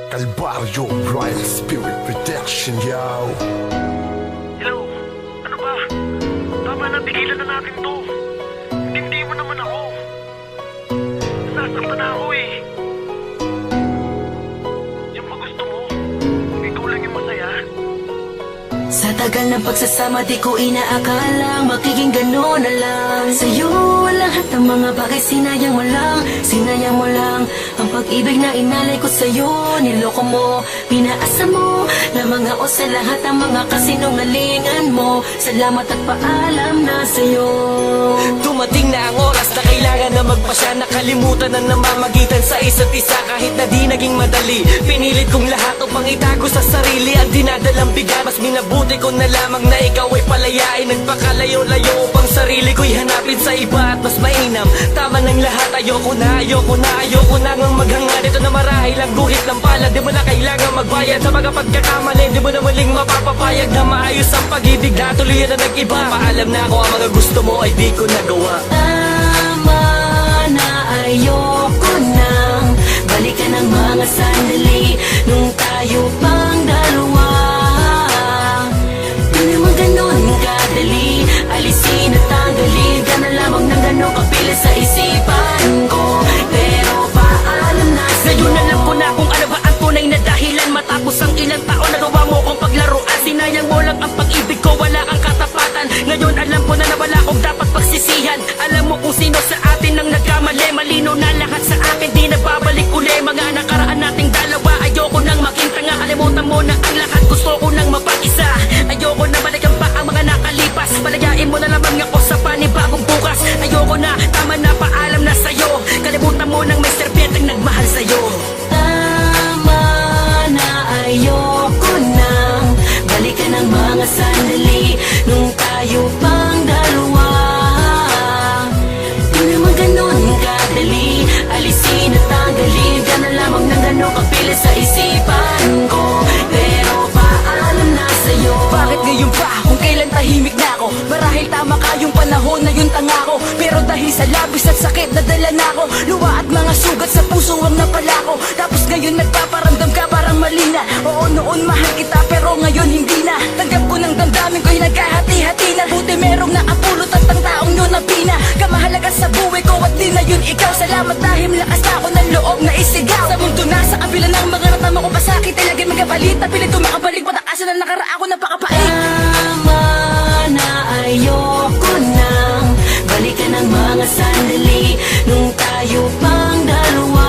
Calvario, Royal Spirit Protection, yo. Hello? Ano ba? Tama na, tigilan na natin to. Hindi mo naman ako. Nasasaktan na ako eh. Yung pag gusto mo, ikaw lang yung masaya. Sa tagal ng pagsasama di ko inaakalang magiging gano'n na lang. Sa'yo lahat ng mga bagay sinayang mo lang. Sinayang mo lang ang pag-ibig na inalay ko sa'yo. Niloko mo, pinaasa mo lamang ako sa lahat ng mga kasinungalingan mo. Salamat at paalam na sa'yo. Dumating na ang oras na kailangan na magpasya. Nakalimutan na namamagitan sa isa't isa. Kahit na di naging madali, pinilit kong lahat upang itago sa sarili ang dinadalang bigat. Mas minabuti ko na lamang na ikaw ay palayain. Nagpakalayo-layo upang sarili ko'y hanapin sa iba at mas mainam. Tama ng lahat, ayoko na ngang maghanga dito na marahil ang guhit ng palad. Di mo na kailangan magbayad sa mga pagkakamali. Di mo na muling mapapapayag na maayos ang pag-ibig na tuluyan na nag-iba. Paalam na ako, ang mga gusto mo ay di ko nagawa. Tama na, ayoko nang balikan ang mga sandali nung tayo pang dalawa. Di naman ganon kadali, alisin at tanggalin ka na lamang ng ganon kapila sa isipan ko. Pero paalam na sa'yo. Ngayon alam ko na kung ano ba ang tunay na dahilan. Matapos ang ilang taon nagawa mo kong paglaruan. Sinayang mo lang ang pag-ibig ko, wala kang katapatan. Ngayon alam ko na wala akong dapat pagsisihan. Alam mo kung sino sa atin ang nagkamali. Malino na lahat sa akin, di na babalik uli. Mga nakaraan nating dalawa, ayoko nang maging tanga. Kalimutan mo na ang lahat, gusto ko nang mapag-isa. Ayoko na balikan pa ang mga nakalipas. Palayain mo na lamang ako sa panibagong bukas. Ayoko na, tama na, paalam na sa'yo. Kalimutan mo nang may serbiyetang nagmahal sa'yo. Tama na, ayoko nang balikan ang mga sandali nung tayo pang dalawa. Di naman ganon kadali, alisin at tanggalin ka na lamang ng ganon kapila sa isipan ko. Pero paalam na sa'yo. Bakit ngayon pa kung kailan tahimik na ako? Marahil tama ka yung panahon na yun tanga ko. Pero dahil sa labis at sakit nadala na ako. Luwa at mga sugat sa puso ang napala ko. Tapos ngayon nagpaparamdam ka parang mali na. Oo noon mahal kita pero ngayon hindi na. Tanggap ko ng damdamin ko'y nagkahati-hati na. Buti merong nakapulot at ang taong yun ang pina. Kamahalaga sa buhay ko at di na yun ikaw. Salamat dahil lakas na ako ng loob na isigaw. Sa mundo na sa kabila ng mga natama ko pasakit ay lagi magabalit. Napilit ko makabalik patakasan na nakaraan ko napakapait. Tama na, ayoko nang balikan ang mga sandali nung tayo pang dalawa.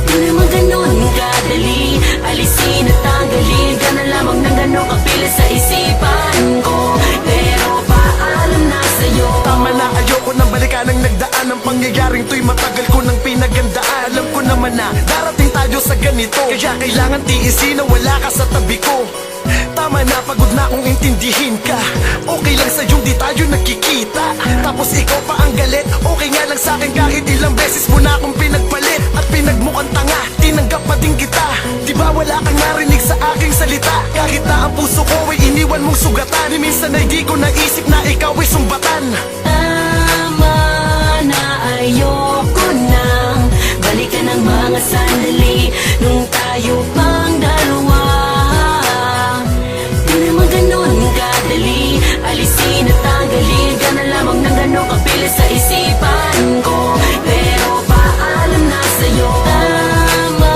Di naman ganon kadali, alisin at tanggalin ka na lamang ng ganon kapila sa isipan ko. Pero paalam na sa'yo. Tama na, ayoko nang balikan ang nagdaan. Ang pangyayaring to'y matagal ko nang pinagandaan. Alam ko naman na darating tayo sa ganito, kaya kailangan tiisin na wala ka sa tabi ko. Tama na, pagod na akong intindihin ka. Okay lang sa'yong di tayo nagkikita. Tapos ikaw pa ang galit. Okay nga lang sa'kin kahit ilang beses mo na akong pinagpalit. At pinagmukhang tanga, tinanggap pa din kita. Di ba wala kang narinig sa aking salita? Kahit na ang puso ko ay iniwan mong sugatan. Ni minsan ay di ko naisip na ikaw ay sumbatan. Tama na, ayoko nang balikan ang mga sandali nung tayo pang dalawa. Di naman ganon kadali, alisin at tanggalin ka na lamang ng ganon kapila sa isipan ko. Pero paalam na sa'yo. Tama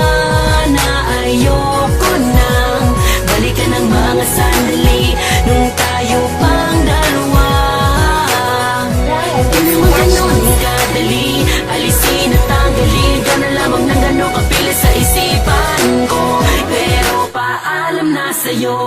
na, ayoko nang balikan ang mga sandali nung tayo pang dalawa. Di naman ganon kadali, alisin at tanggalin ka na lamang ng ganon kapila sa isipan ko. Pero paalam na sa'yo.